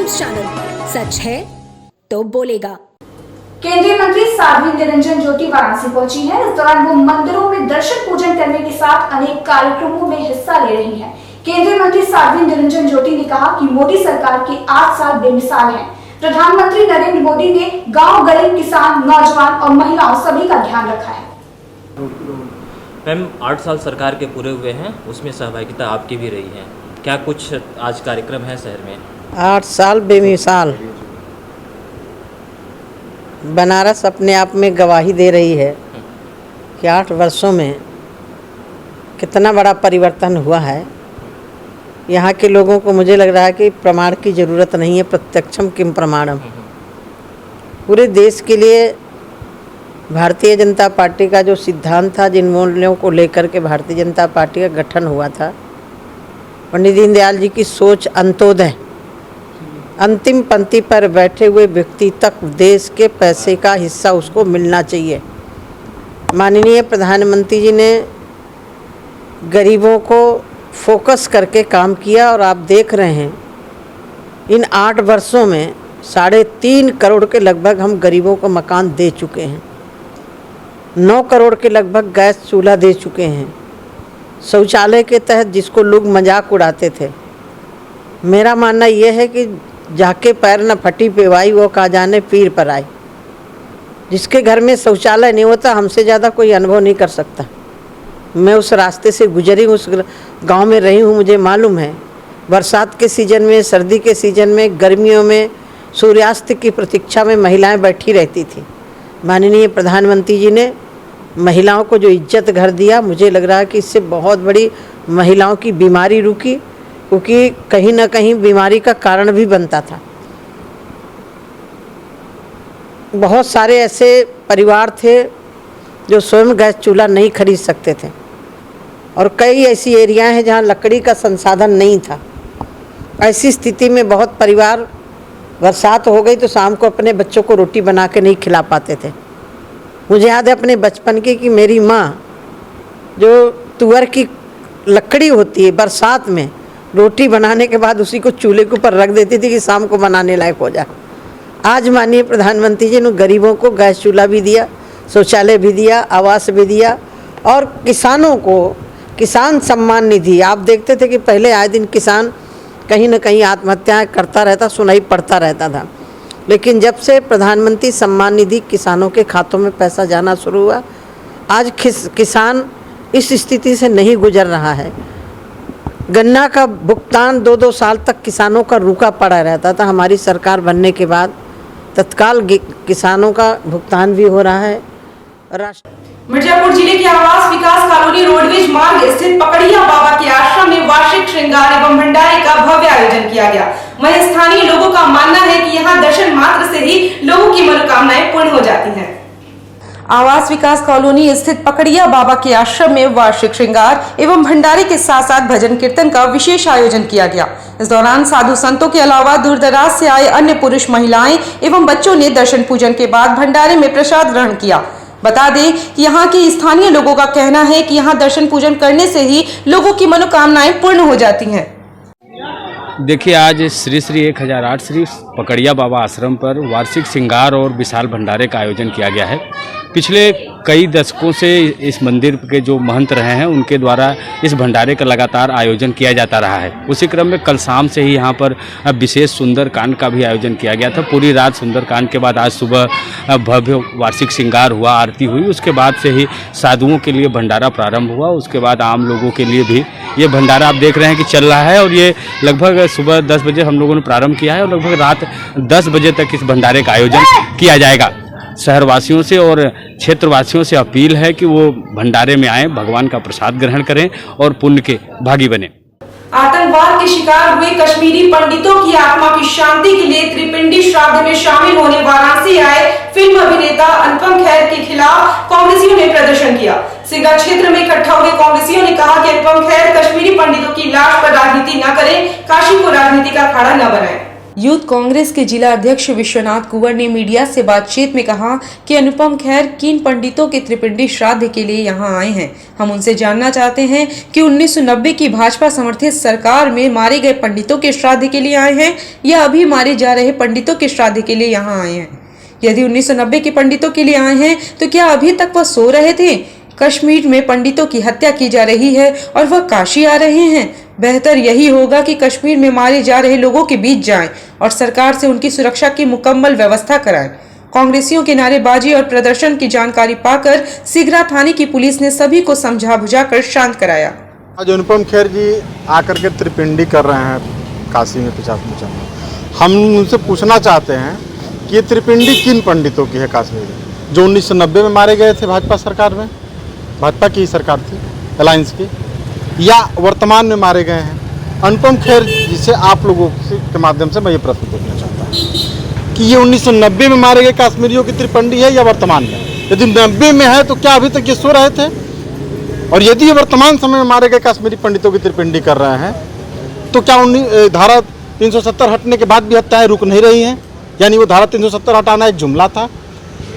News channel, सच है तो बोलेगा। केंद्रीय मंत्री साध्वी निरंजन ज्योति वाराणसी पहुंची हैं। इस दौरान वो मंदिरों में दर्शन पूजन करने के साथ अनेक कार्यक्रमों में हिस्सा ले रही हैं। केंद्रीय मंत्री साध्वी निरंजन ज्योति ने कहा कि मोदी सरकार के 8 साल बेमिसाल हैं। प्रधानमंत्री नरेंद्र मोदी ने गांव, गरीब, किसान, नौजवान और महिलाओं सभी का ध्यान रखा है। मैम 8 साल सरकार के पूरे हुए हैं, उसमें सहभागिता आपकी भी रही है। क्या कुछ आज कार्यक्रम है शहर में? 8 साल बेमिसाल। बनारस अपने आप में गवाही दे रही है कि 8 वर्षों में कितना बड़ा परिवर्तन हुआ है। यहाँ के लोगों को मुझे लग रहा है कि प्रमाण की ज़रूरत नहीं है, प्रत्यक्षम किम प्रमाणम। पूरे देश के लिए भारतीय जनता पार्टी का जो सिद्धांत था, जिन मूल्यों को लेकर के भारतीय जनता पार्टी का गठन हुआ था, पंडित दीनदयाल जी की सोच अंत्योदय, अंतिम पंक्ति पर बैठे हुए व्यक्ति तक देश के पैसे का हिस्सा उसको मिलना चाहिए। माननीय प्रधानमंत्री जी ने गरीबों को फोकस करके काम किया और आप देख रहे हैं इन 8 वर्षों में 3.5 करोड़ के लगभग हम गरीबों को मकान दे चुके हैं। 9 करोड़ के लगभग गैस चूल्हा दे चुके हैं। शौचालय के तहत जिसको लोग मजाक उड़ाते थे, मेरा मानना यह है कि जाके पैर न फटी पेवाई वो का जाने पीर पर आई। जिसके घर में शौचालय नहीं होता, हमसे ज़्यादा कोई अनुभव नहीं कर सकता। मैं उस रास्ते से गुजरी हूँ, उस गांव में रही हूँ, मुझे मालूम है। बरसात के सीज़न में, सर्दी के सीज़न में, गर्मियों में सूर्यास्त की प्रतीक्षा में महिलाएं बैठी रहती थी। माननीय प्रधानमंत्री जी ने महिलाओं को जो इज्जत घर दिया, मुझे लग रहा है कि इससे बहुत बड़ी महिलाओं की बीमारी रुकी, क्योंकि कहीं ना कहीं बीमारी का कारण भी बनता था। बहुत सारे ऐसे परिवार थे जो स्वयं गैस चूल्हा नहीं खरीद सकते थे, और कई ऐसी एरिया हैं जहां लकड़ी का संसाधन नहीं था। ऐसी स्थिति में बहुत परिवार, बरसात हो गई तो शाम को अपने बच्चों को रोटी बना के नहीं खिला पाते थे। मुझे याद है अपने बचपन की कि मेरी माँ जो तुअर की लकड़ी होती है, बरसात में रोटी बनाने के बाद उसी को चूल्हे के ऊपर रख देती थी कि शाम को बनाने लायक हो जाए। आज माननीय प्रधानमंत्री जी ने गरीबों को गैस चूल्हा भी दिया, शौचालय भी दिया, आवास भी दिया, और किसानों को किसान सम्मान निधि। आप देखते थे कि पहले आए दिन किसान कहीं ना कहीं आत्महत्याएं करता रहता, सुनाई पड़ता रहता था, लेकिन जब से प्रधानमंत्री सम्मान निधि किसानों के खातों में पैसा जाना शुरू हुआ, आज किसान इस स्थिति से नहीं गुजर रहा है। गन्ना का भुगतान 2-2 साल तक किसानों का रुका पड़ा रहता था। हमारी सरकार बनने के बाद तत्काल किसानों का भुगतान भी हो रहा है। मिर्जापुर जिले के आवास विकास कॉलोनी रोडवेज मार्ग स्थित पकड़िया बाबा के आश्रम में वार्षिक श्रृंगार एवं भंडारे का भव्य आयोजन किया गया। वहीं स्थानीय लोगों का मानना है कि यहां दर्शन मात्र से ही लोगों की मनोकामनाएं पूर्ण हो जाती हैं। आवास विकास कॉलोनी स्थित पकड़िया बाबा के आश्रम में वार्षिक श्रृंगार एवं भंडारे के साथ साथ भजन कीर्तन का विशेष आयोजन किया गया। इस दौरान साधु संतों के अलावा दूर दराज से आए अन्य पुरुष, महिलाएं एवं बच्चों ने दर्शन पूजन के बाद भंडारे में प्रसाद ग्रहण किया। बता दें कि यहाँ के स्थानीय लोगों का कहना है कि यहाँ दर्शन पूजन करने से ही लोगों की मनोकामनाएं पूर्ण हो जाती हैं। देखिए, आज श्री 1008 श्री पकड़िया बाबा आश्रम पर वार्षिक श्रृंगार और विशाल भंडारे का आयोजन किया गया है। पिछले कई दशकों से इस मंदिर के जो महंत रहे हैं, उनके द्वारा इस भंडारे का लगातार आयोजन किया जाता रहा है। उसी क्रम में कल शाम से ही यहाँ पर विशेष सुंदरकांड का भी आयोजन किया गया था। पूरी रात सुंदरकांड के बाद आज सुबह भव्य वार्षिक श्रृंगार हुआ, आरती हुई। उसके बाद से ही साधुओं के लिए भंडारा प्रारंभ हुआ। उसके बाद आम लोगों के लिए भी ये भंडारा आप देख रहे हैं कि चल रहा है, और ये लगभग सुबह 10 बजे हम लोगों ने प्रारंभ किया है और लगभग रात 10 बजे तक इस भंडारे का आयोजन किया जाएगा। शहरवासियों से और क्षेत्रवासियों से अपील है कि वो भंडारे में आएं, भगवान का प्रसाद ग्रहण करें और पुण्य के भागी बने। आतंकवाद के शिकार हुए कश्मीरी पंडितों की आत्मा की शांति के लिए त्रिपिंडी श्राद्ध में शामिल होने वाराणसी आए फिल्म अभिनेता अनुपम खेर के खिलाफ कांग्रेसियों ने प्रदर्शन किया। सिंगा क्षेत्र में इकट्ठा हुए कांग्रेसियों ने कहा कि अनुपम खेर कश्मीरी पंडितों की लाश पर राजनीति न करें, काशी को राजनीति का अखाड़ा न बनाएं। यूथ कांग्रेस के जिला अध्यक्ष विश्वनाथ कुंवर ने मीडिया से बातचीत में कहा कि अनुपम खेर किन पंडितों के त्रिपिंडी श्राद्ध के लिए यहां आए हैं। हम उनसे जानना चाहते हैं कि 1990 की भाजपा समर्थित सरकार में मारे गए पंडितों के श्राद्ध के लिए आए हैं या अभी मारे जा रहे पंडितों के श्राद्ध के लिए यहां आए हैं। यदि 1990 के पंडितों के लिए आए हैं तो क्या अभी तक वह सो रहे थे? कश्मीर में पंडितों की हत्या की जा रही है और वह काशी आ रहे हैं। बेहतर यही होगा कि कश्मीर में मारे जा रहे लोगों के बीच जाएं और सरकार से उनकी सुरक्षा की मुकम्मल व्यवस्था कराएं। कांग्रेसियों के नारेबाजी और प्रदर्शन की जानकारी पाकर सिगरा थाने की पुलिस ने सभी को समझा बुझाकर शांत कराया। आज अनुपम खेर जी आकर के त्रिपिंडी कर रहे हैं काशी में 50 में। हम उनसे पूछना चाहते हैं कि ये त्रिपिंडी किन पंडितों की है कश्मीर में, जो 1990 में मारे गए थे भाजपा सरकार में, भाजपा की सरकार थी अलायंस की, या वर्तमान में मारे गए हैं। अनुपम खेर जी से आप लोगों के माध्यम से मैं ये प्रश्न पूछना चाहता हूँ कि ये 1990 में मारे गए कश्मीरियों की त्रिपिंडी है या वर्तमान में? यदि 90 में है तो क्या अभी तक ये सो रहे थे? और यदि ये वर्तमान समय में मारे गए कश्मीरी पंडितों की त्रिपिंडी कर रहे हैं तो क्या धारा 370 हटने के बाद भी हत्याएं रुक नहीं रही हैं? यानी वो धारा 370 हटाना एक जुमला था।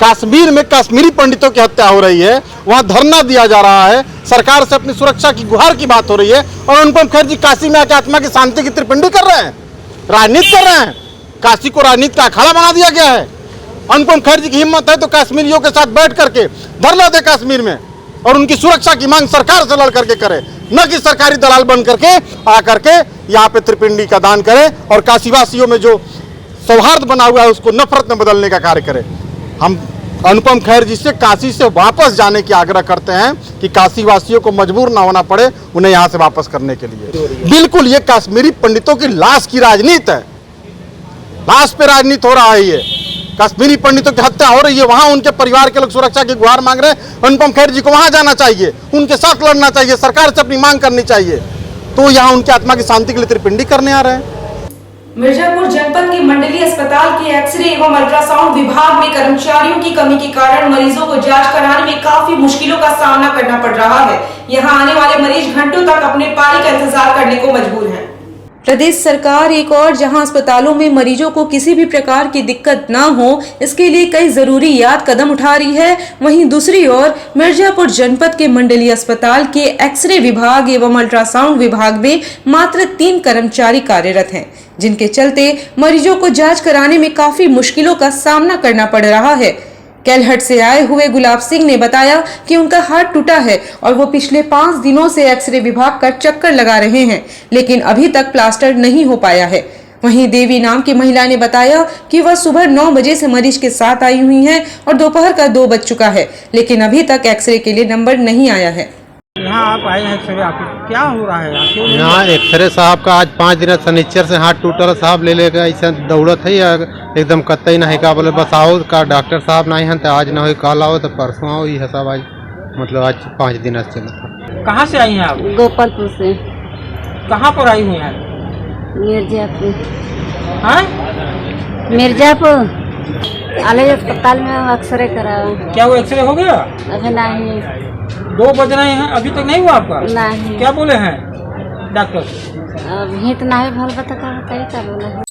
कश्मीर में कश्मीरी पंडितों की हत्या हो रही है, वहाँ धरना दिया जा रहा है, सरकार से अपनी सुरक्षा की गुहार की बात हो रही है, और अनुपम खेर जी काशी में आके आत्मा की शांति की त्रिपिंडी कर रहे हैं, राजनीति कर रहे हैं। काशी को राजनीति का अखाड़ा बना दिया गया है। अनुपम खेर जी की हिम्मत है तो कश्मीरियों के साथ बैठ करके धरना दे कश्मीर में और उनकी सुरक्षा की मांग सरकार से लड़ करके करे, न कि सरकारी दलाल बन करके आकर के यहाँ पे त्रिपिंडी का दान करे और काशीवासियों में जो सौहार्द बना हुआ है उसको नफरत में बदलने का कार्य करे। हम अनुपम खेर जी से काशी से वापस जाने की आग्रह करते हैं कि काशी वासियों को मजबूर ना होना पड़े उन्हें यहाँ से वापस करने के लिए। बिल्कुल ये कश्मीरी पंडितों की लाश की राजनीति है, लाश पे राजनीति हो रहा है। ये कश्मीरी पंडितों की हत्या हो रही है, वहां उनके परिवार के लोग सुरक्षा की गुहार मांग रहे हैं। अनुपम खेर जी को वहां जाना चाहिए, उनके साथ लड़ना चाहिए, सरकार से अपनी मांग करनी चाहिए। तो यहाँ उनकी आत्मा की शांति के लिए त्रिपिंडी करने आ रहे हैं। मिर्जापुर जनपद के मंडलीय अस्पताल के एक्सरे एवं अल्ट्रासाउंड विभाग में कर्मचारियों की कमी के कारण मरीजों को जांच कराने में काफी मुश्किलों का सामना करना पड़ रहा है। यहां आने वाले मरीज घंटों तक अपने पारी का इंतजार करने को मजबूर हैं। प्रदेश सरकार एक और जहां अस्पतालों में मरीजों को किसी भी प्रकार की दिक्कत ना हो इसके लिए कई जरूरियात कदम उठा रही है, वहीं दूसरी ओर मिर्जापुर जनपद के मंडलीय अस्पताल के एक्सरे विभाग एवं अल्ट्रासाउंड विभाग में मात्र 3 कर्मचारी कार्यरत हैं, जिनके चलते मरीजों को जांच कराने में काफी मुश्किलों का सामना करना पड़ रहा है। कैलहट से आए हुए गुलाब सिंह ने बताया कि उनका हाथ टूटा है और वो पिछले 5 दिनों से एक्सरे विभाग का चक्कर लगा रहे हैं, लेकिन अभी तक प्लास्टर नहीं हो पाया है। वहीं देवी नाम की महिला ने बताया कि वह सुबह 9 बजे से मरीज के साथ आई हुई हैं और दोपहर का 2 बज चुका है, लेकिन अभी तक एक्सरे के लिए नंबर नहीं आया है। यहाँ आप आए हैं एक्सरे ऑफिस, क्या हो रहा है यहाँ? एक्सरे साहब का आज 5 दिन शनिचर से हाथ टूटल, साहब ले लेकर ऐसा दौड़त है एकदम कतई नहीं का बोले बस आओ का डॉक्टर साहब नहीं हैं तो आज न हो, कल आओ तो परसों आओ, ये सब आज मतलब आज 5 दिन से चला। कहाँ से आई हैं आप? गोपालपुर से। कहाँ पर आई हुई हैं? मिर्जापुर। हाँ, मिर्जापुर अलग अस्पताल में एक्सरे कराया। क्या वो एक्सरे हो गया? अभी नहीं। 2 बज रहे हैं, अभी तक नहीं हुआ आपका? नहीं। क्या बोले हैं डॉक्टर? अभी तो नहीं भल बता का बोला।